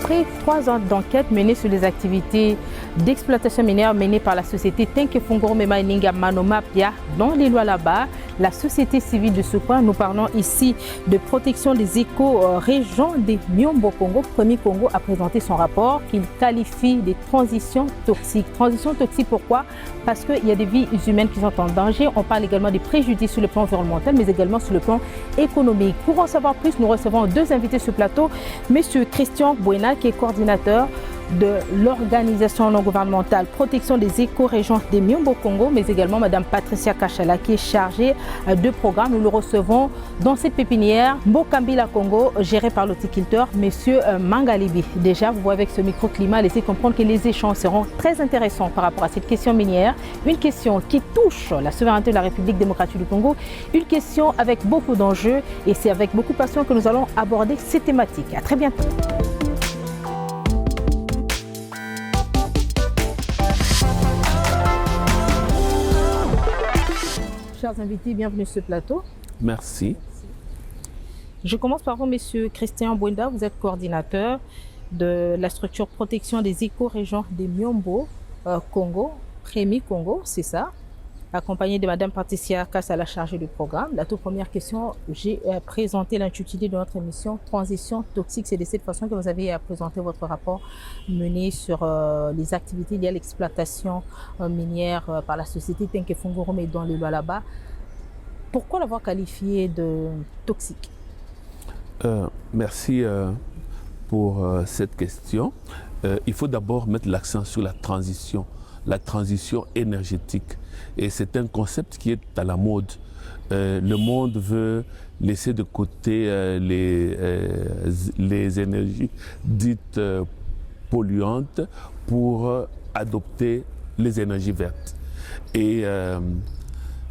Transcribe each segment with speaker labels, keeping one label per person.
Speaker 1: Après 3 ans d'enquête menée sur les activités d'exploitation minière menées par la société Tenke Funguro Mining à Manoma Pia dans les Lualaba, la société civile de ce coin, nous parlons ici de protection des éco-régions des Myombo Congo. Premier Congo a présenté son rapport qu'il qualifie de transition toxique. Transition toxique pourquoi? Parce qu'il y a des vies humaines qui sont en danger. On parle également des préjudices sur le plan environnemental, mais également sur le plan économique. Pour en savoir plus, nous recevons 2 invités sur le plateau. Monsieur Christian Bouena, qui est coordinateur de l'organisation non gouvernementale Protection des éco-régions des Myombo Congo, mais également Madame Patricia Kachala, qui est chargée de programme. Nous le recevons dans cette pépinière Mbokambila Congo, gérée par l'horticulteur Monsieur Mangalibi. Déjà, vous voyez avec ce microclimat, laissez comprendre que les échanges seront très intéressants par rapport à cette question minière, une question qui touche la souveraineté de la République démocratique du Congo, une question avec beaucoup d'enjeux, et c'est avec beaucoup de passion que nous allons aborder ces thématiques. À très bientôt. Chers invités, bienvenue sur ce plateau.
Speaker 2: Merci.
Speaker 1: Je commence par vous, Monsieur Christian Bouenda. Vous êtes coordinateur de la structure protection des éco-régions des Myombo Congo, Premier Congo, c'est ça, accompagné de Madame Patricia Kachala, chargée du programme. La toute première question, j'ai présenté l'intitulé de notre émission Transition toxique. C'est de cette façon que vous avez présenté votre rapport mené sur les activités liées à l'exploitation minière par la société Tenke Funguro mais dans le Lualaba. Pourquoi l'avoir qualifié de toxique?
Speaker 2: Merci pour cette question. Il faut d'abord mettre l'accent sur la transition énergétique. Et c'est un concept qui est à la mode. Le monde veut laisser de côté les énergies dites polluantes pour adopter les énergies vertes. Et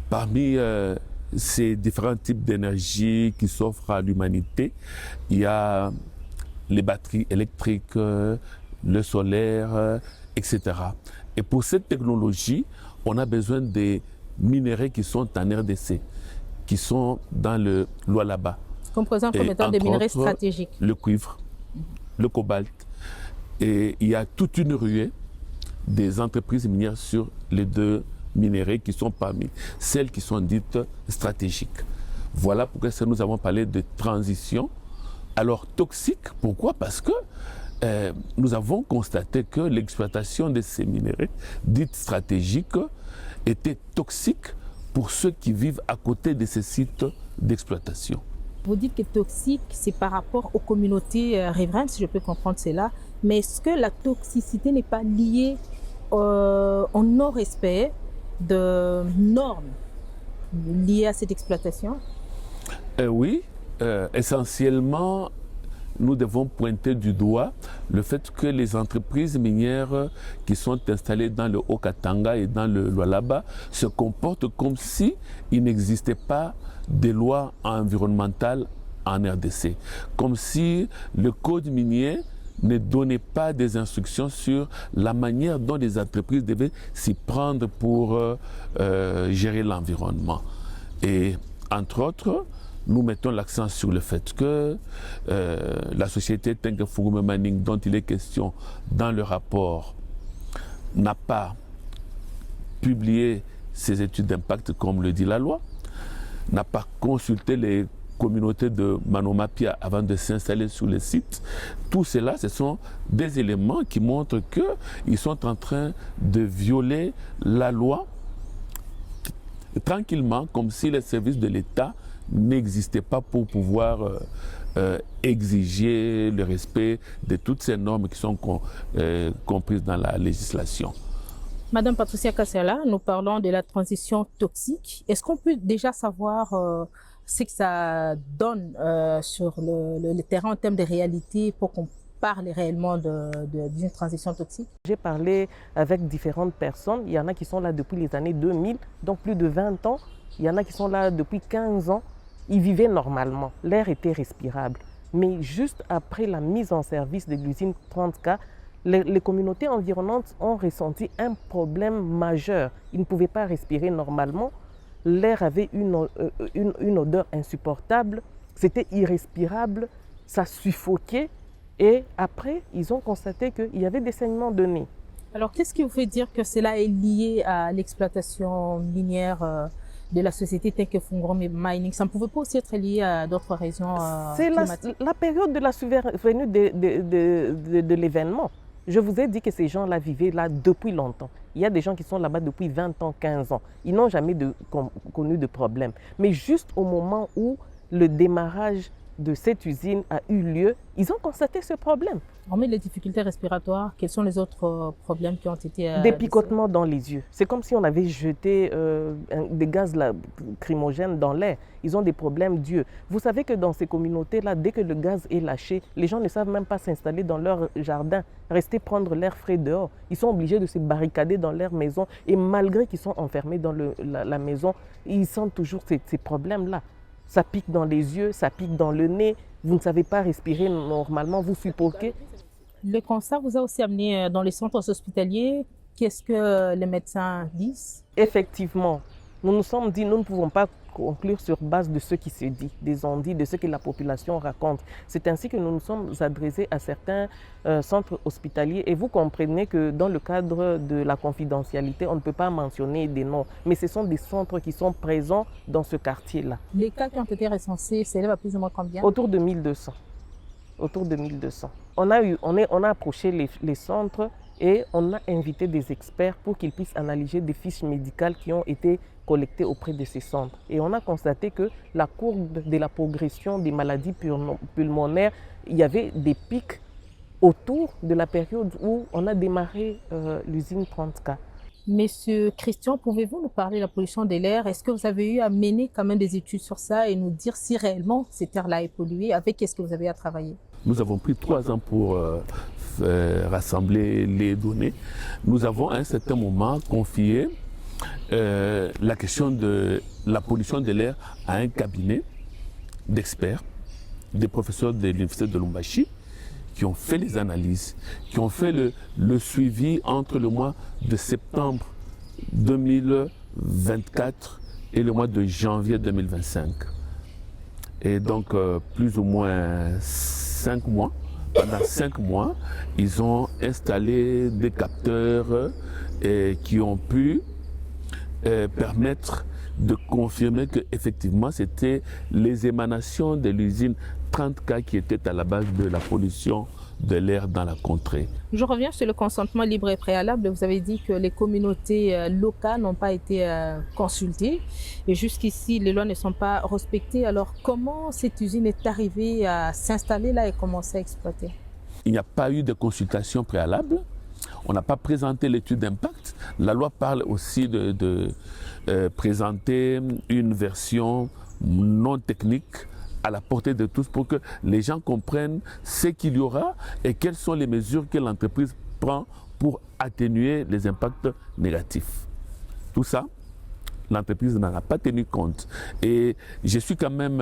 Speaker 2: parmi ces différents types d'énergie qui s'offrent à l'humanité, il y a les batteries électriques, le solaire, etc. Et pour cette technologie, on a besoin des minéraux qui sont en RDC, qui sont dans le Lualaba.
Speaker 1: Comme par exemple comme étant des minéraux stratégiques.
Speaker 2: Le cuivre, le cobalt. Et il y a toute une ruée des entreprises minières sur les 2 minéraux qui sont parmi celles qui sont dites stratégiques. Voilà pourquoi nous avons parlé de transition. Alors toxique, pourquoi? Parce que nous avons constaté que l'exploitation de ces minéraux dites stratégiques était toxique pour ceux qui vivent à côté de ces sites d'exploitation.
Speaker 1: Vous dites que toxique, c'est par rapport aux communautés riveraines, si je peux comprendre cela, mais est-ce que la toxicité n'est pas liée au non-respect de normes liées à cette exploitation?
Speaker 2: Oui, essentiellement, nous devons pointer du doigt le fait que les entreprises minières qui sont installées dans le Haut-Katanga et dans le Lualaba se comportent comme si il n'existait pas de lois environnementales en RDC, comme si le code minier ne donnait pas des instructions sur la manière dont les entreprises devaient s'y prendre pour gérer l'environnement. Et entre autres, nous mettons l'accent sur le fait que la société Tenke Funguro Mining, dont il est question dans le rapport, n'a pas publié ses études d'impact comme le dit la loi, n'a pas consulté les communautés de Manoma Pia avant de s'installer sur le site. Tout cela, ce sont des éléments qui montrent qu'ils sont en train de violer la loi tranquillement, comme si les services de l'État n'existaient pas pour pouvoir exiger le respect de toutes ces normes qui sont comprises dans la législation.
Speaker 1: Madame Patricia Kachala, nous parlons de la transition toxique. Est-ce qu'on peut déjà savoir ce que ça donne sur le terrain en termes de réalité pour qu'on parle réellement d'une transition toxique?
Speaker 3: J'ai parlé avec différentes personnes. Il y en a qui sont là depuis les années 2000, donc plus de 20 ans. Il y en a qui sont là depuis 15 ans. Ils vivaient normalement, l'air était respirable. Mais juste après la mise en service de l'usine 30K, les communautés environnantes ont ressenti un problème majeur. Ils ne pouvaient pas respirer normalement. L'air avait une odeur insupportable. C'était irrespirable. Ça suffoquait. Et après, ils ont constaté qu'il y avait des saignements de nez.
Speaker 1: Alors, qu'est-ce qui vous fait dire que cela est lié à l'exploitation minière de la société Tenke Fungurume Mining? Ça ne pouvait pas aussi être lié à d'autres raisons
Speaker 3: C'est
Speaker 1: climatiques?
Speaker 3: la période de la survenue de l'événement. Je vous ai dit que ces gens-là vivaient là depuis longtemps. Il y a des gens qui sont là-bas depuis 20 ans, 15 ans. Ils n'ont jamais connu de problème. Mais juste au moment où le démarrage de cette usine a eu lieu, ils ont constaté ce problème.
Speaker 1: Hormis les difficultés respiratoires, quels sont les autres problèmes qui ont été
Speaker 3: des picotements dans les yeux. C'est comme si on avait jeté des gaz lacrymogènes dans l'air. Ils ont des problèmes d'yeux. Vous savez que dans ces communautés-là, dès que le gaz est lâché, les gens ne savent même pas s'installer dans leur jardin, rester prendre l'air frais dehors. Ils sont obligés de se barricader dans leur maison et malgré qu'ils sont enfermés dans la maison, ils sentent toujours ces problèmes-là. Ça pique dans les yeux, ça pique dans le nez, vous ne savez pas respirer normalement, vous suffoquez.
Speaker 1: Le constat vous a aussi amené dans les centres hospitaliers. Qu'est-ce que les médecins disent?
Speaker 3: Effectivement, nous nous sommes dit, nous ne pouvons pas conclure sur base de ce qui se dit, des on-dit, de ce que la population raconte. C'est ainsi que nous nous sommes adressés à certains centres hospitaliers et vous comprenez que dans le cadre de la confidentialité, on ne peut pas mentionner des noms, mais ce sont des centres qui sont présents dans ce quartier-là.
Speaker 1: Les cas qui ont été recensés s'élèvent à plus ou moins combien?
Speaker 3: Autour de 1200. Autour de 1200. On a approché les centres et on a invité des experts pour qu'ils puissent analyser des fiches médicales qui ont été collectées auprès de ces centres. Et on a constaté que la courbe de la progression des maladies pulmonaires, il y avait des pics autour de la période où on a démarré l'usine 30K.
Speaker 1: Monsieur Christian, pouvez-vous nous parler de la pollution de l'air? Est-ce que vous avez eu à mener quand même des études sur ça et nous dire si réellement cet air-là est pollué? Avec qu'est-ce que vous avez à travailler?
Speaker 2: Nous avons pris 3 ans pour rassembler les données. Nous avons à un certain moment confié la question de la pollution de l'air à un cabinet d'experts, des professeurs de l'université de Lubumbashi, qui ont fait les analyses, qui ont fait le suivi entre le mois de septembre 2024 et le mois de janvier 2025. Et donc, plus ou moins 5 mois, pendant 5 mois, ils ont installé des capteurs qui ont pu permettre de confirmer qu'effectivement, c'était les émanations de l'usine 30K qui étaient à la base de la pollution de l'air dans la contrée.
Speaker 1: Je reviens sur le consentement libre et préalable. Vous avez dit que les communautés locales n'ont pas été consultées et jusqu'ici, les lois ne sont pas respectées. Alors, comment cette usine est arrivée à s'installer là et commencer à exploiter?
Speaker 2: Il n'y a pas eu de consultation préalable. On n'a pas présenté l'étude d'impact. La loi parle aussi de présenter une version non technique à la portée de tous pour que les gens comprennent ce qu'il y aura et quelles sont les mesures que l'entreprise prend pour atténuer les impacts négatifs. Tout ça, l'entreprise n'en a pas tenu compte. Et je suis quand même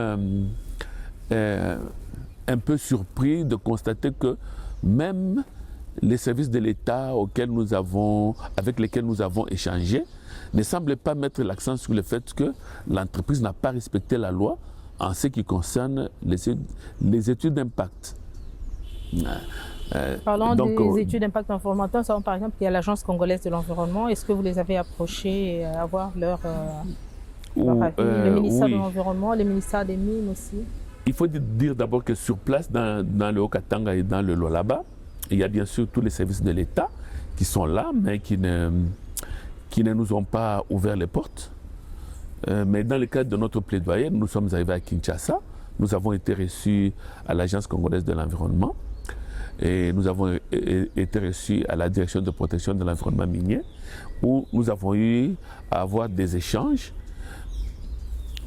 Speaker 2: un peu surpris de constater que même les services de l'État avec lesquels nous avons échangé ne semblent pas mettre l'accent sur le fait que l'entreprise n'a pas respecté la loi en ce qui concerne les études d'impact.
Speaker 1: Parlons des études d'impact environnemental, nous savons par exemple qu'il y a l'Agence congolaise de l'environnement. Est-ce que vous les avez approchés et avoir leur avis? Le ministère de l'Environnement, le ministère des Mines aussi?
Speaker 2: Il faut dire d'abord que sur place, dans le Haut-Katanga et dans le Lualaba, il y a bien sûr tous les services de l'État qui sont là, mais qui ne nous ont pas ouvert les portes. Mais dans le cadre de notre plaidoyer, nous sommes arrivés à Kinshasa. Nous avons été reçus à l'Agence congolaise de l'environnement et nous avons été reçus à la direction de protection de l'environnement minier où nous avons eu à avoir des échanges.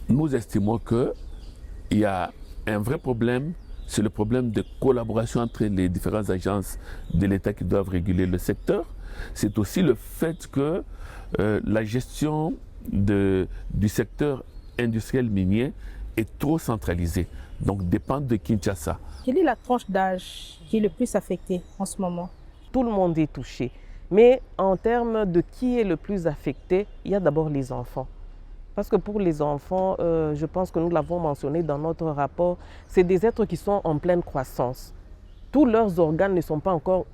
Speaker 2: Nous estimons qu'il y a un vrai problème, c'est le problème de collaboration entre les différentes agences de l'État qui doivent réguler le secteur. C'est aussi le fait que la gestion du secteur industriel minier est trop centralisée, donc dépend de Kinshasa.
Speaker 1: Quelle est la tranche d'âge qui est le plus affectée en ce moment?
Speaker 3: Tout le monde est touché, mais en termes de qui est le plus affecté, il y a d'abord les enfants. Parce que pour les enfants, je pense que nous l'avons mentionné dans notre rapport, c'est des êtres qui sont en pleine croissance. tous leurs organes ne sont pas encore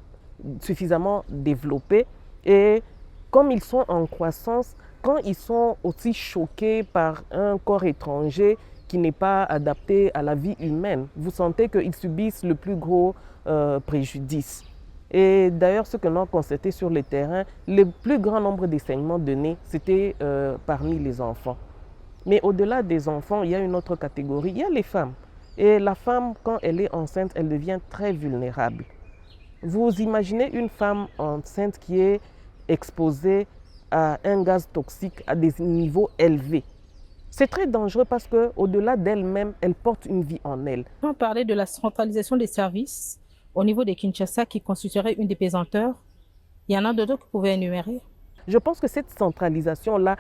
Speaker 3: suffisamment développés. Et comme ils sont en croissance, quand ils sont aussi choqués par un corps étranger qui n'est pas adapté à la vie humaine, vous sentez qu'ils subissent le plus gros préjudice. Et d'ailleurs, ce que nous avons constaté sur le terrain, le plus grand nombre de saignements donnés, c'était parmi les enfants. Mais au-delà des enfants, il y a une autre catégorie, il y a les femmes. Et la femme, quand elle est enceinte, elle devient très vulnérable. Vous imaginez une femme enceinte qui est exposée à un gaz toxique à des niveaux élevés. C'est très dangereux parce qu'au-delà d'elle-même, elle porte une vie en elle.
Speaker 1: On parlait de la centralisation des services au niveau de Kinshasa qui constituerait une des pesanteurs. Il y en a d'autres que vous pouvez énumérer.
Speaker 3: Je pense que cette centralisation-là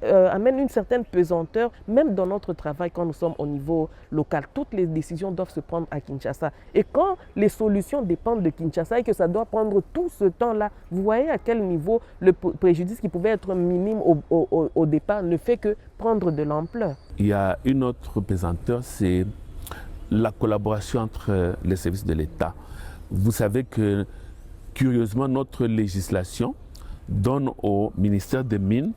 Speaker 3: amène une certaine pesanteur, même dans notre travail quand nous sommes au niveau local. Toutes les décisions doivent se prendre à Kinshasa. Et quand les solutions dépendent de Kinshasa et que ça doit prendre tout ce temps-là, vous voyez à quel niveau le préjudice qui pouvait être minime au départ ne fait que prendre de l'ampleur.
Speaker 2: Il y a une autre pesanteur, c'est la collaboration entre les services de l'État. Vous savez que, curieusement, notre législation donne au ministère des Mines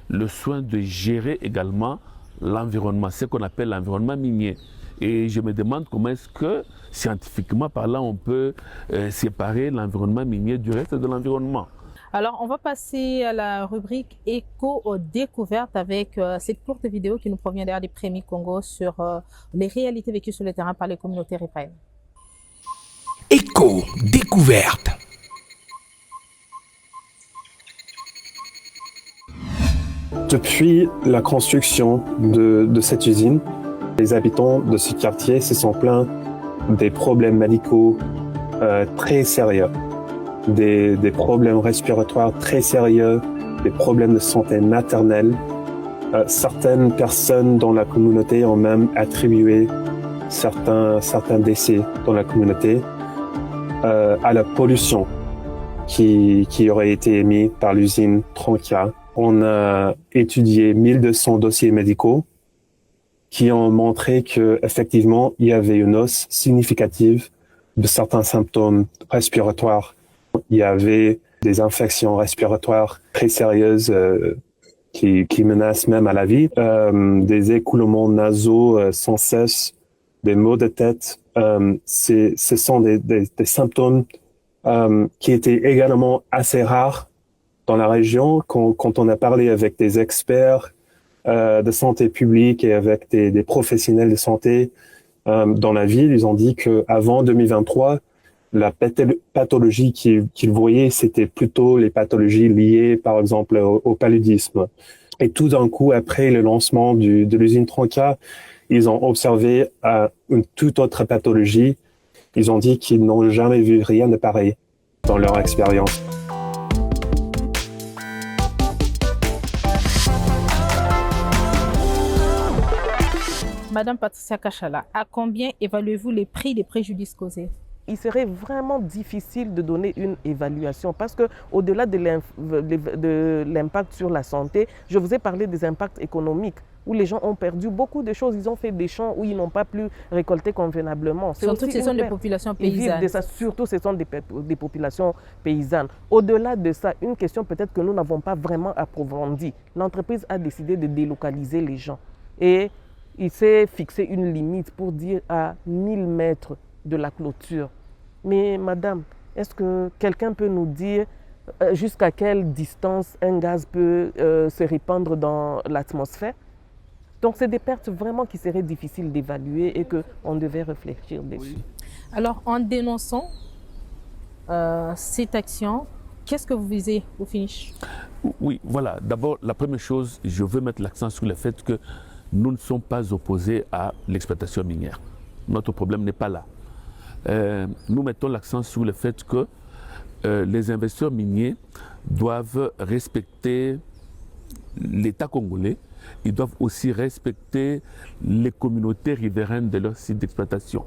Speaker 2: le soin de gérer également l'environnement, ce qu'on appelle l'environnement minier. Et je me demande comment est-ce que, scientifiquement parlant, on peut séparer l'environnement minier du reste de l'environnement.
Speaker 1: Alors, on va passer à la rubrique Éco-découverte avec cette courte vidéo qui nous provient d'ailleurs des Prémis Congo sur les réalités vécues sur le terrain par les communautés riveraines.
Speaker 4: Éco-découverte.
Speaker 5: Depuis la construction de cette usine, les habitants de ce quartier se sont plaints des problèmes médicaux très sérieux, des problèmes respiratoires très sérieux, des problèmes de santé maternelle. Certaines personnes dans la communauté ont même attribué certains décès dans la communauté à la pollution qui aurait été émise par l'usine Tronca. On a étudié 1200 dossiers médicaux qui ont montré qu'effectivement, il y avait une hausse significative de certains symptômes respiratoires. Il y avait des infections respiratoires très sérieuses qui menacent même à la vie, des écoulements nasaux sans cesse, des maux de tête. Ce sont des symptômes qui étaient également assez rares dans la région. Quand on a parlé avec des experts de santé publique et avec des professionnels de santé dans la ville, ils ont dit qu'avant 2023, la pathologie qu'ils voyaient, c'était plutôt les pathologies liées, par exemple, au paludisme. Et tout d'un coup, après le lancement de l'usine Tronca, ils ont observé une toute autre pathologie. Ils ont dit qu'ils n'ont jamais vu rien de pareil dans leur expérience.
Speaker 1: Madame Patricia Kachala, à combien évaluez-vous les prix des préjudices causés?
Speaker 3: Il serait vraiment difficile de donner une évaluation parce qu'au-delà de l'impact sur la santé, je vous ai parlé des impacts économiques où les gens ont perdu beaucoup de choses. Ils ont fait des champs où ils n'ont pas pu récolter convenablement.
Speaker 1: Surtout ce sont des populations paysannes.
Speaker 3: Surtout ce sont des populations paysannes. Au-delà de ça, une question peut-être que nous n'avons pas vraiment approfondie. L'entreprise a décidé de délocaliser les gens. Et il s'est fixé une limite pour dire à 1000 mètres de la clôture. Mais madame, est-ce que quelqu'un peut nous dire jusqu'à quelle distance un gaz peut se répandre dans l'atmosphère? Donc c'est des pertes vraiment qui seraient difficiles d'évaluer et qu'on devait réfléchir dessus.
Speaker 1: Alors en dénonçant cette action, qu'est-ce que vous visez au finish?
Speaker 2: Oui, voilà. D'abord, la première chose, je veux mettre l'accent sur le fait que nous ne sommes pas opposés à l'exploitation minière. Notre problème n'est pas là. Nous mettons l'accent sur le fait que les investisseurs miniers doivent respecter l'État congolais. Ils doivent aussi respecter les communautés riveraines de leur site d'exploitation.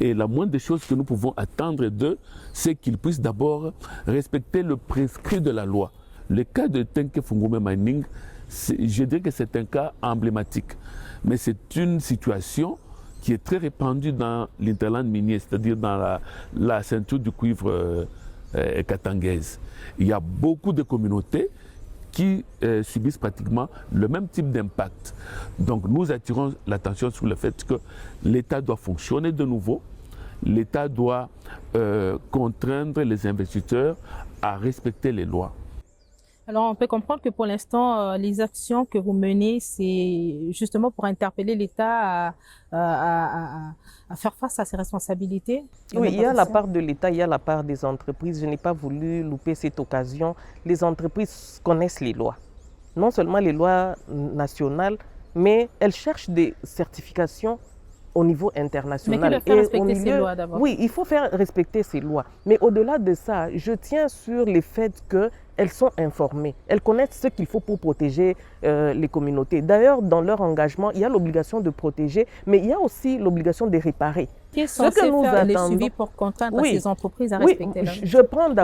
Speaker 2: Et la moindre des choses que nous pouvons attendre d'eux, c'est qu'ils puissent d'abord respecter le prescrit de la loi. Le cas de Tenke Fungurume Mining, je dirais que c'est un cas emblématique. Mais c'est une situation qui est très répandue dans l'interland minier, c'est-à-dire dans la ceinture du cuivre katangaise. Il y a beaucoup de communautés qui subissent pratiquement le même type d'impact. Donc nous attirons l'attention sur le fait que l'État doit fonctionner de nouveau. L'État doit contraindre les investisseurs à respecter les lois.
Speaker 1: Alors, on peut comprendre que pour l'instant, les actions que vous menez, c'est justement pour interpeller l'État à faire face à ses responsabilités.
Speaker 3: Oui, il y a la part de l'État, il y a la part des entreprises. Je n'ai pas voulu louper cette occasion. Les entreprises connaissent les lois. Non seulement les lois nationales, mais elles cherchent des certifications au niveau international.
Speaker 1: Mais qui doit faire respecter ces lois d'abord? Oui,
Speaker 3: il faut faire respecter ces lois. Mais au-delà de ça, je tiens sur le fait qu'elles sont informées. Elles connaissent ce qu'il faut pour protéger les communautés. D'ailleurs, dans leur engagement, il y a l'obligation de protéger, mais il y a aussi l'obligation de réparer.
Speaker 1: Qui est censé faire les suivis pour contraindre ces entreprises à respecter la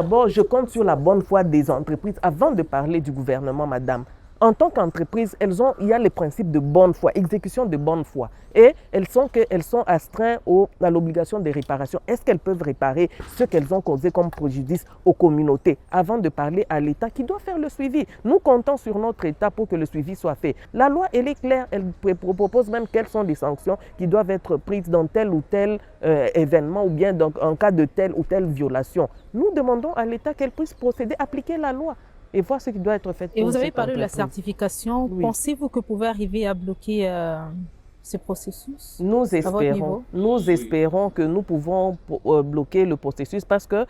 Speaker 1: loi?
Speaker 3: Je compte sur la bonne foi des entreprises avant de parler du gouvernement, madame. En tant qu'entreprise, il y a les principes de bonne foi, exécution de bonne foi. Et elles sont astreintes à l'obligation de réparation. Est-ce qu'elles peuvent réparer ce qu'elles ont causé comme préjudice aux communautés avant de parler à l'État qui doit faire le suivi? Nous comptons sur notre État pour que le suivi soit fait. La loi, elle est claire. Elle propose même quelles sont les sanctions qui doivent être prises dans tel ou tel événement ou bien en cas de telle ou telle violation. Nous demandons à l'État qu'elle puisse procéder, appliquer la loi et voir ce qui doit être fait.
Speaker 1: Et vous avez parlé de la certification. Oui. Pensez-vous que vous pouvez arriver à bloquer ce processus?
Speaker 3: Nous espérons que nous pouvons bloquer le processus parce que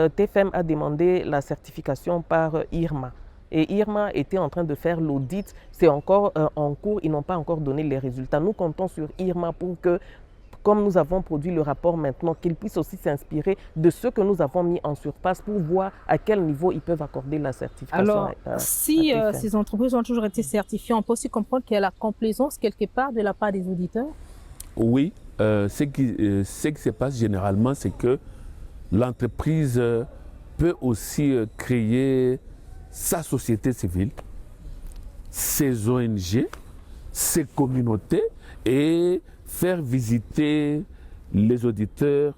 Speaker 3: TFM a demandé la certification par IRMA. Et IRMA était en train de faire l'audit. C'est encore en cours. Ils n'ont pas encore donné les résultats. Nous comptons sur IRMA pour que, comme nous avons produit le rapport maintenant, qu'ils puissent aussi s'inspirer de ce que nous avons mis en surface pour voir à quel niveau ils peuvent accorder la certification.
Speaker 1: Alors, si ces entreprises ont toujours été certifiées, on peut aussi comprendre qu'il y a la complaisance quelque part de la part des auditeurs?
Speaker 2: Oui, ce qui se passe généralement, c'est que l'entreprise peut aussi créer sa société civile, ses ONG, ses communautés et faire visiter les auditeurs,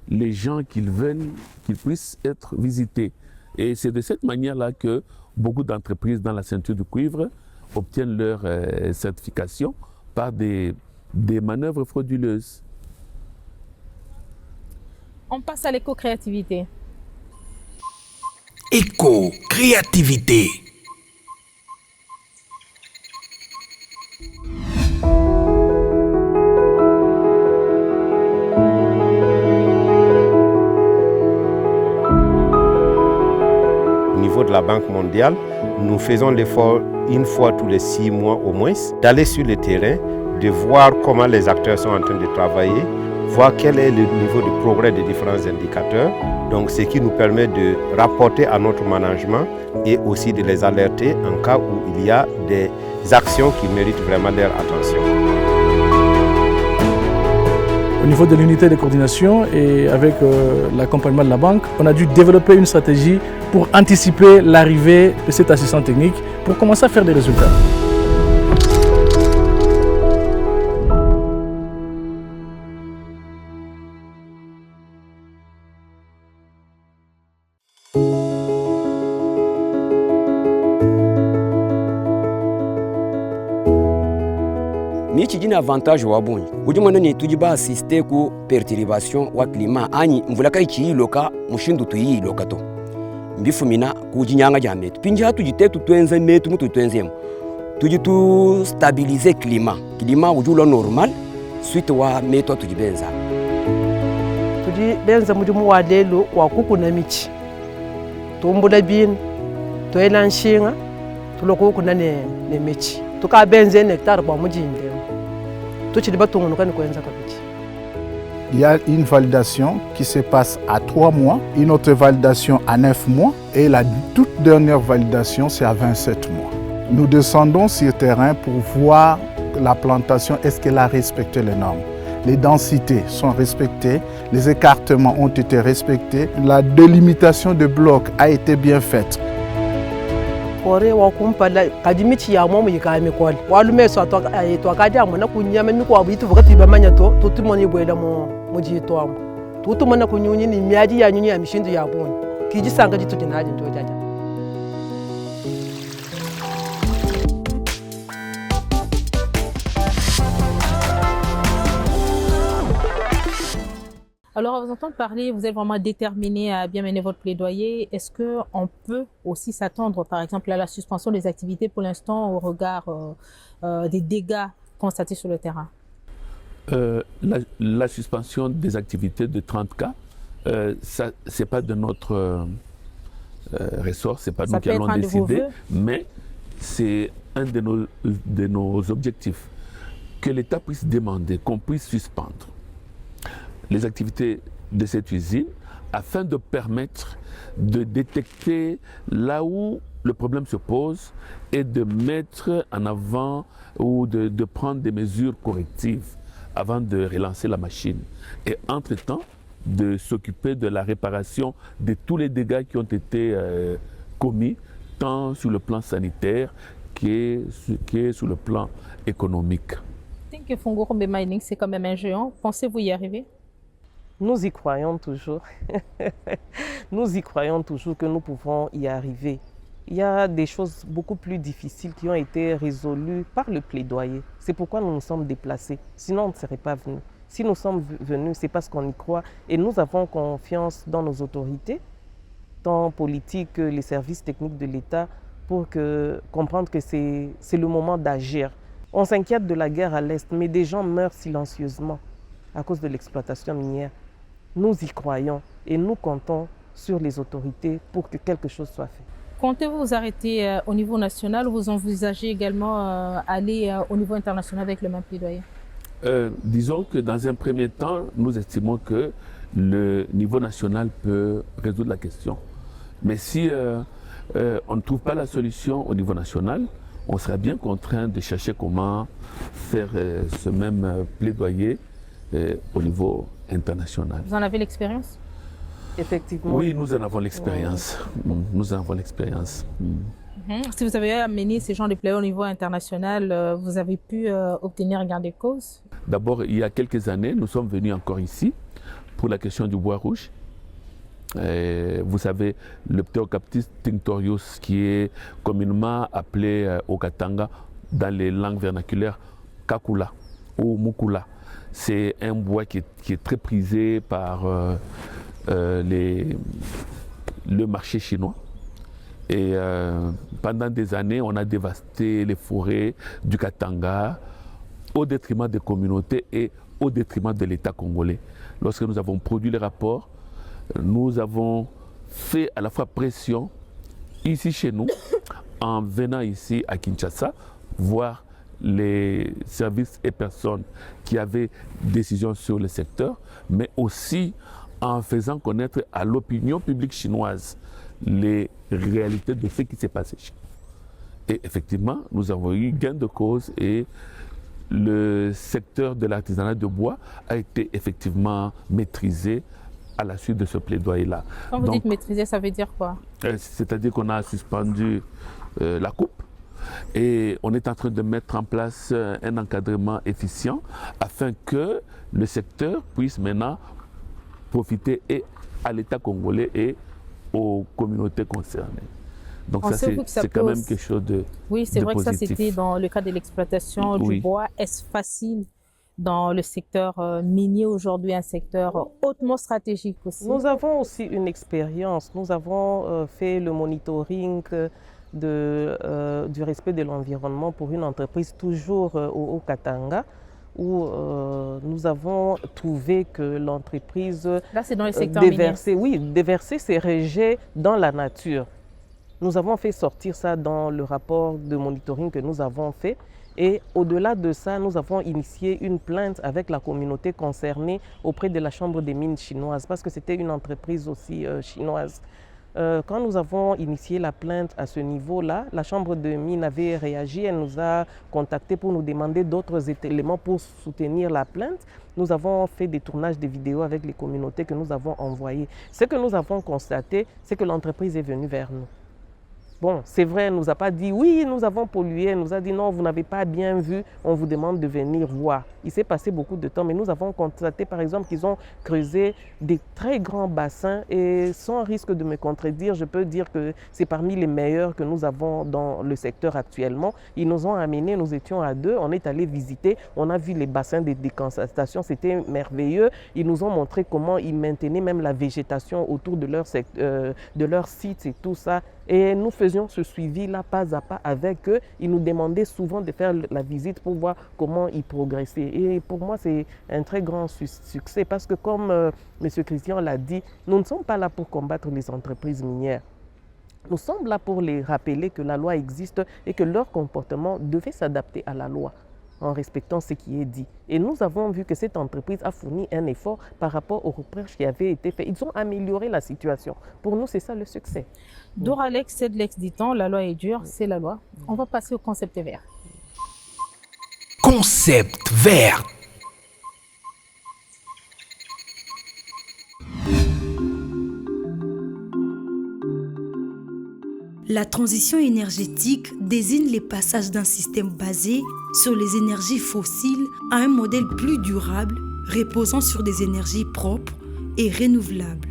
Speaker 2: les gens qu'ils veulent qu'ils puissent être visités. Et c'est de cette manière-là que beaucoup d'entreprises dans la ceinture du cuivre obtiennent leur certification par des manœuvres frauduleuses.
Speaker 1: On passe à l'éco-créativité.
Speaker 4: Éco-créativité.
Speaker 6: De la Banque mondiale, nous faisons l'effort une fois tous les 6 mois au moins d'aller sur le terrain, de voir comment les acteurs sont en train de travailler, voir quel est le niveau de progrès des différents indicateurs, donc ce qui nous permet de rapporter à notre management et aussi de les alerter en cas où il y a des actions qui méritent vraiment leur attention.
Speaker 7: Au niveau de l'unité de coordination et avec l'accompagnement de la banque, on a dû développer une stratégie pour anticiper l'arrivée de cet assistant technique pour commencer à faire des résultats.
Speaker 4: Ni avantage wa bonyi ujimwana ni tujiba assiste ku perturbation wa climat ani mvula kai chi loka mushindu tuyi lokato mbifumina kujinyanga ja metu pinja tujitetu twenze metu mutu twenzemo tujitu stabiliser climat ujulo normal suite wa metu tujibenza
Speaker 3: mujumu wa lelo wa kukuna michi tumbula bin toelanshinga tuloko kuna ne michi tukabenze nectar kwa mujinde.
Speaker 8: Il y a une validation qui se passe à 3 mois, une autre validation à 9 mois et la toute dernière validation c'est à 27 mois. Nous descendons sur terrain pour voir la plantation, est-ce qu'elle a respecté les normes. Les densités sont respectées, les écartements ont été respectés, la délimitation de blocs a été bien faite.
Speaker 3: kore wa kumpala kadimichi ya momo yikame kwali walume so to akaja mona kunyama mi kwa bitu vakati bamanya to tumoni bwela mo jito amu to tumona kunyunyi ni miaji ya nyunyi ya mishindu ya boni kiji sanga jitu jinaji to jaja.
Speaker 1: Alors, à vous entendre parler, vous êtes vraiment déterminé à bien mener votre plaidoyer. Est-ce qu'on peut aussi s'attendre, par exemple, à la suspension des activités pour l'instant au regard des dégâts constatés sur le terrain?
Speaker 2: La suspension des activités de 30 cas, ce n'est pas de notre ressort, ce n'est pas nous qui allons décider, mais c'est un de nos objectifs. Que l'État puisse demander, qu'on puisse suspendre les activités de cette usine afin de permettre de détecter là où le problème se pose et de mettre en avant ou de prendre des mesures correctives avant de relancer la machine. Et entre-temps, de s'occuper de la réparation de tous les dégâts qui ont été commis, tant sur le plan sanitaire que sur le plan économique.
Speaker 1: Tenke Fungorombe Mining, c'est quand même un géant. Pensez-vous y arriver?
Speaker 3: Nous y croyons toujours. Nous y croyons toujours que nous pouvons y arriver. Il y a des choses beaucoup plus difficiles qui ont été résolues par le plaidoyer. C'est pourquoi nous nous sommes déplacés. Sinon, on ne serait pas venus. Si nous sommes venus, c'est parce qu'on y croit. Et nous avons confiance dans nos autorités, tant politiques que les services techniques de l'État, pour comprendre que c'est le moment d'agir. On s'inquiète de la guerre à l'Est, mais des gens meurent silencieusement à cause de l'exploitation minière. Nous y croyons et nous comptons sur les autorités pour que quelque chose soit fait.
Speaker 1: Comptez-vous vous arrêter au niveau national ou vous envisagez également aller au niveau international avec le même plaidoyer?
Speaker 2: Disons que dans un premier temps, nous estimons que le niveau national peut résoudre la question. Mais si on ne trouve pas la solution au niveau national, on sera bien contraint de chercher comment faire ce même plaidoyer au niveau international.
Speaker 1: Vous en avez l'expérience?
Speaker 3: Effectivement.
Speaker 2: Oui, nous en avons l'expérience. Nous en avons l'expérience.
Speaker 1: Si vous avez amené ces gens de plaidoyer au niveau international, vous avez pu obtenir gain de cause?
Speaker 2: D'abord, il y a quelques années, nous sommes venus encore ici pour la question du bois rouge. Vous savez, le Pteocaptis tinctorius, qui est communément appelé au Katanga dans les langues vernaculaires Kakula ou Mukula. C'est un bois qui est très prisé par le marché chinois. Et pendant des années, on a dévasté les forêts du Katanga au détriment des communautés et au détriment de l'État congolais. Lorsque nous avons produit les rapports, nous avons fait à la fois pression ici chez nous, en venant ici à Kinshasa, voir les services et personnes qui avaient décision sur le secteur, mais aussi en faisant connaître à l'opinion publique chinoise les réalités de ce qui s'est passé. Et effectivement, nous avons eu gain de cause et le secteur de l'artisanat de bois a été effectivement maîtrisé à la suite de ce plaidoyer-là.
Speaker 1: Quand vous dites maîtriser, ça veut dire quoi?
Speaker 2: C'est-à-dire qu'on a suspendu la coupe et on est en train de mettre en place un encadrement efficient afin que le secteur puisse maintenant profiter et à l'État congolais et aux communautés concernées. Donc ça, c'est quand même quelque chose de
Speaker 1: Oui, c'est vrai
Speaker 2: positif.
Speaker 1: Que ça, c'était dans le cas de l'exploitation du bois. Est-ce facile dans le secteur minier aujourd'hui, un secteur hautement stratégique aussi?
Speaker 3: Nous avons aussi une expérience. Nous avons fait le monitoring du respect de l'environnement pour une entreprise toujours au Katanga, où nous avons trouvé que l'entreprise
Speaker 1: Là, c'est dans le secteur minier.
Speaker 3: déversait ses rejets dans la nature. Nous avons fait sortir ça dans le rapport de monitoring que nous avons fait. Et au-delà de ça, nous avons initié une plainte avec la communauté concernée auprès de la Chambre des mines chinoise, parce que c'était une entreprise aussi chinoise. Quand nous avons initié la plainte à ce niveau-là, la Chambre de mines avait réagi, elle nous a contactés pour nous demander d'autres éléments pour soutenir la plainte. Nous avons fait des tournages de vidéos avec les communautés que nous avons envoyées. Ce que nous avons constaté, c'est que l'entreprise est venue vers nous. Bon, c'est vrai, elle ne nous a pas dit, oui, nous avons pollué. Elle nous a dit, non, vous n'avez pas bien vu, on vous demande de venir voir. Il s'est passé beaucoup de temps, mais nous avons constaté, par exemple, qu'ils ont creusé des très grands bassins et sans risque de me contredire, je peux dire que c'est parmi les meilleurs que nous avons dans le secteur actuellement. Ils nous ont amenés, nous étions à 2, on est allé visiter, on a vu les bassins de décantation, c'était merveilleux. Ils nous ont montré comment ils maintenaient même la végétation autour de leur site et tout ça. Et nous faisions ce suivi-là pas à pas avec eux. Ils nous demandaient souvent de faire la visite pour voir comment ils progressaient. Et pour moi, c'est un très grand succès parce que comme M. Christian l'a dit, nous ne sommes pas là pour combattre les entreprises minières. Nous sommes là pour les rappeler que la loi existe et que leur comportement devait s'adapter à la loi en respectant ce qui est dit. Et nous avons vu que cette entreprise a fourni un effort par rapport aux recherches qui avaient été faites. Ils ont amélioré la situation. Pour nous, c'est ça le succès.
Speaker 1: Doralex, c'est de l'ex dit-on, la loi est dure, c'est la loi. On va passer au concept vert.
Speaker 9: Concept vert.
Speaker 10: La transition énergétique désigne les passages d'un système basé sur les énergies fossiles à un modèle plus durable, reposant sur des énergies propres et renouvelables.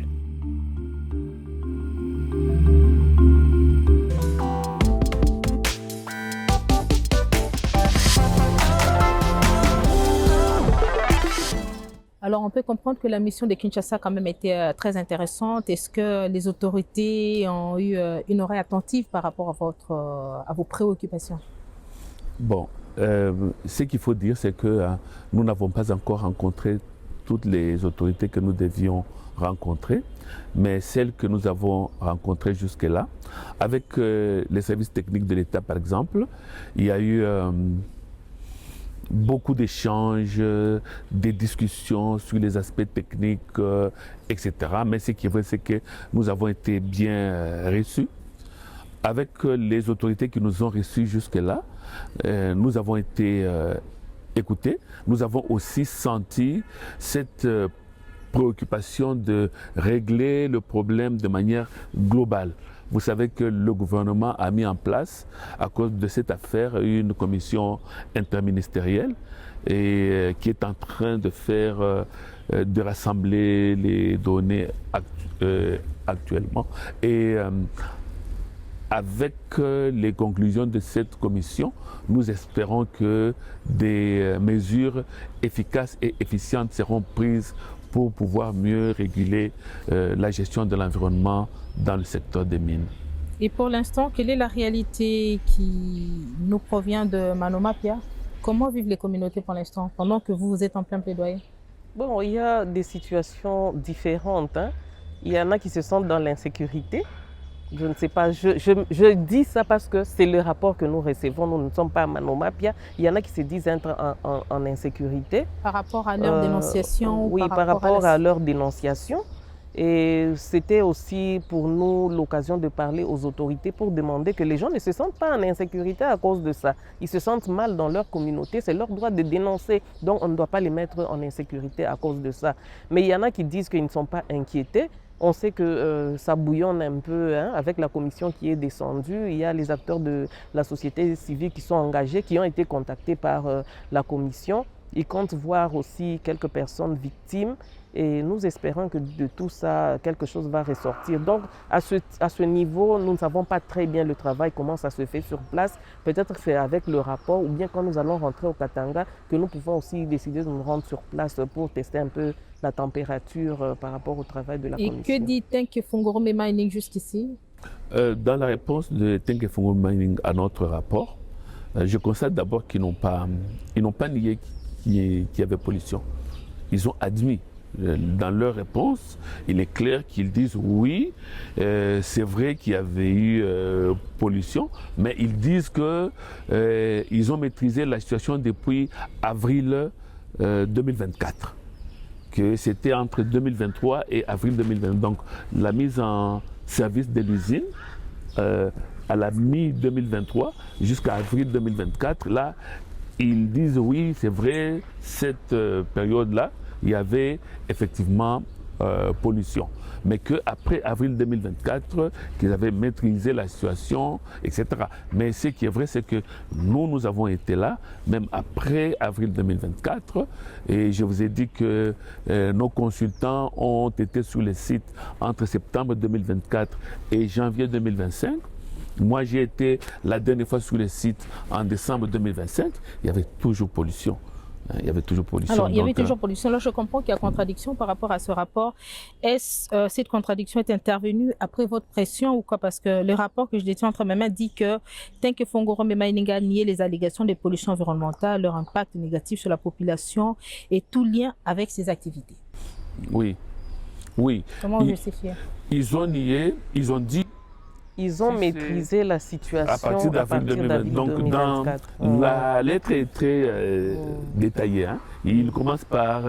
Speaker 1: Alors, on peut comprendre que la mission de Kinshasa a quand même été très intéressante. Est-ce que les autorités ont eu une oreille attentive par rapport à vos préoccupations?
Speaker 2: Bon, ce qu'il faut dire, c'est que nous n'avons pas encore rencontré toutes les autorités que nous devions rencontrer, mais celles que nous avons rencontrées jusque-là, avec les services techniques de l'État, par exemple, il y a eu beaucoup d'échanges, des discussions sur les aspects techniques, etc. Mais ce qui est vrai, c'est que nous avons été bien reçus. Avec les autorités qui nous ont reçus jusque-là, nous avons été écoutés. Nous avons aussi senti cette préoccupation de régler le problème de manière globale. Vous savez que le gouvernement a mis en place, à cause de cette affaire, une commission interministérielle et qui est en train de de rassembler les données actuellement. Et avec les conclusions de cette commission, nous espérons que des mesures efficaces et efficientes seront prises pour pouvoir mieux réguler la gestion de l'environnement dans le secteur des mines.
Speaker 1: Et pour l'instant, quelle est la réalité qui nous provient de Manoma Pia? Comment vivent les communautés pour l'instant, pendant que vous êtes en plein plaidoyer?
Speaker 3: Bon, il y a des situations différentes. Il y en a qui se sentent dans l'insécurité. Je ne sais pas, je dis ça parce que c'est le rapport que nous recevons. Nous ne sommes pas à Manoma Pia. Il y en a qui se disent être en insécurité.
Speaker 1: Par rapport à leur dénonciation?
Speaker 3: Oui, par rapport à leur dénonciation. Et c'était aussi pour nous l'occasion de parler aux autorités pour demander que les gens ne se sentent pas en insécurité à cause de ça. Ils se sentent mal dans leur communauté, c'est leur droit de dénoncer. Donc on ne doit pas les mettre en insécurité à cause de ça. Mais il y en a qui disent qu'ils ne sont pas inquiétés. On sait que ça bouillonne un peu avec la commission qui est descendue. Il y a les acteurs de la société civile qui sont engagés, qui ont été contactés par la commission. Ils comptent voir aussi quelques personnes victimes et nous espérons que de tout ça, quelque chose va ressortir. Donc, à ce niveau, nous ne savons pas très bien le travail, comment ça se fait sur place. Peut-être que c'est avec le rapport ou bien quand nous allons rentrer au Katanga que nous pouvons aussi décider de nous rendre sur place pour tester un peu la température par rapport au travail de la commission.
Speaker 1: Et que dit Tenke Fungoro Mining jusqu'ici?
Speaker 2: Dans la réponse de Tenke Fungoro Mining à notre rapport, je constate d'abord qu'ils n'ont pas nié qu'il y avait pollution. Ils ont admis. Dans leur réponse, il est clair qu'ils disent oui, c'est vrai qu'il y avait eu pollution, mais ils disent qu'ils ont maîtrisé la situation depuis avril 2024, que c'était entre 2023 et avril 2020. Donc la mise en service de l'usine à la mi-2023 jusqu'à avril 2024, là, ils disent oui, c'est vrai, cette période-là, il y avait effectivement pollution. Mais qu'après avril 2024, qu'ils avaient maîtrisé la situation, etc. Mais ce qui est vrai, c'est que nous avons été là, même après avril 2024, et je vous ai dit que nos consultants ont été sur les sites entre septembre 2024 et janvier 2025. Moi, j'ai été la dernière fois sur les sites en décembre 2025, il y avait toujours pollution. Il y avait toujours pollution.
Speaker 1: Alors, il y avait toujours pollution. Là, je comprends qu'il y a contradiction par rapport à ce rapport. Est-ce cette contradiction est intervenue après votre pression ou quoi? Parce que le rapport que je détiens entre mes mains dit que Tenke Funguro Memayininga a nié les allégations de pollution environnementale, leur impact négatif sur la population et tout lien avec ses activités.
Speaker 2: Oui, oui.
Speaker 1: Comment justifier?
Speaker 2: Ils ont nié, ils ont dit.
Speaker 3: Ils ont maîtrisé la situation
Speaker 2: à partir d'avril 2024. Donc, dans la lettre est très détaillée. Hein. Il commence par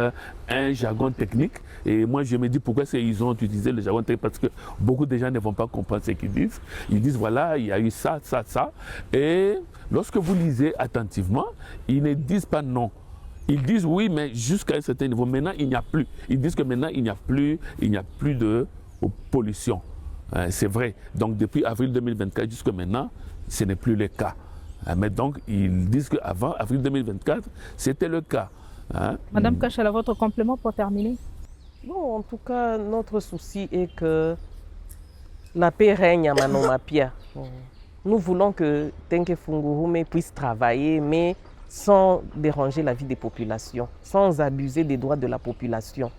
Speaker 2: un jargon technique. Et moi, je me dis pourquoi ils ont utilisé le jargon technique, parce que beaucoup de gens ne vont pas comprendre ce qu'ils disent. Ils disent, voilà, il y a eu ça, ça, ça. Et lorsque vous lisez attentivement, ils ne disent pas non. Ils disent oui, mais jusqu'à un certain niveau. Maintenant, il n'y a plus. Ils disent que maintenant, il n'y a plus de pollution. C'est vrai. Donc, depuis avril 2024 jusqu'à maintenant, ce n'est plus le cas. Mais donc, ils disent qu'avant avril 2024, c'était le cas.
Speaker 1: Madame Kachala, votre complément pour terminer?
Speaker 3: Bon, en tout cas, notre souci est que la paix règne à Manomapia. Nous voulons que Tenke Fungurume puisse travailler, mais sans déranger la vie des populations, sans abuser des droits de la population.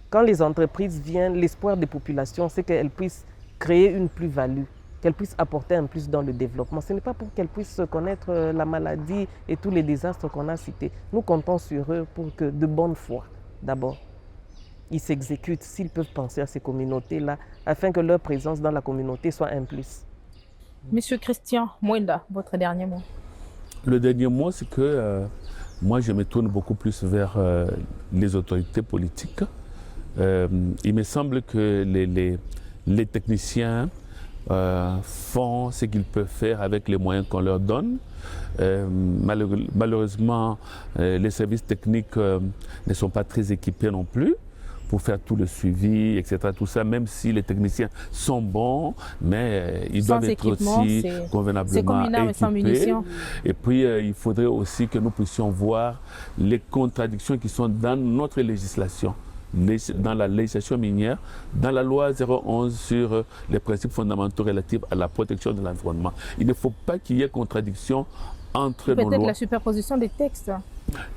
Speaker 3: Quand les entreprises viennent, l'espoir des populations, c'est qu'elles puissent créer une plus-value, qu'elles puissent apporter un plus dans le développement. Ce n'est pas pour qu'elles puissent connaître la maladie et tous les désastres qu'on a cités. Nous comptons sur eux pour que, de bonne foi, d'abord, ils s'exécutent s'ils peuvent penser à ces communautés-là, afin que leur présence dans la communauté soit un plus.
Speaker 1: Monsieur Christian Mwenda, votre dernier mot.
Speaker 2: Le dernier mot, c'est que moi, je me tourne beaucoup plus vers les autorités politiques. Il me semble que les techniciens font ce qu'ils peuvent faire avec les moyens qu'on leur donne. Malheureusement, les services techniques ne sont pas très équipés non plus pour faire tout le suivi, etc. Tout ça, même si les techniciens sont bons, mais ils doivent être aussi convenablement équipés. Et puis, il faudrait aussi que nous puissions voir les contradictions qui sont dans notre législation. Dans la législation minière, dans la loi 011 sur les principes fondamentaux relatifs à la protection de l'environnement. Il ne faut pas qu'il y ait contradiction entre nos lois.
Speaker 1: Peut-être la superposition des textes.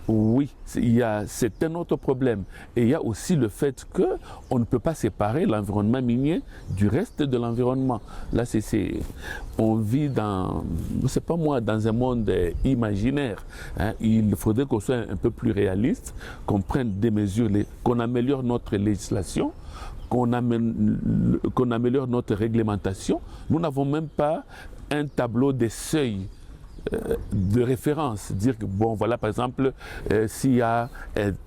Speaker 2: Oui, c'est un autre problème. Et il y a aussi le fait qu'on ne peut pas séparer l'environnement minier du reste de l'environnement. Là, on vit dans, je ne sais pas moi, dans un monde imaginaire. Hein. Il faudrait qu'on soit un peu plus réaliste, qu'on prenne des mesures, qu'on améliore notre législation, qu'on améliore notre réglementation. Nous n'avons même pas un tableau des seuils de référence, dire que bon voilà par exemple s'il y a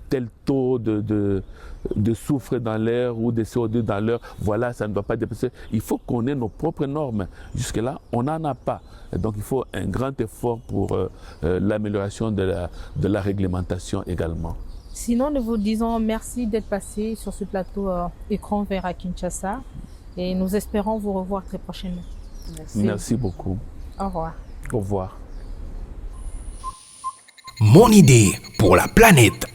Speaker 2: tel taux de soufre dans l'air ou de CO2 dans l'air, voilà ça ne doit pas dépasser. Il faut qu'on ait nos propres normes. Jusque là on n'en a pas. Donc il faut un grand effort pour l'amélioration de la réglementation également.
Speaker 1: Sinon nous vous disons merci d'être passé sur ce plateau écran vert à Kinshasa et nous espérons vous revoir très prochainement.
Speaker 2: Merci beaucoup.
Speaker 1: Au revoir.
Speaker 2: Au revoir.
Speaker 9: Mon idée pour la planète.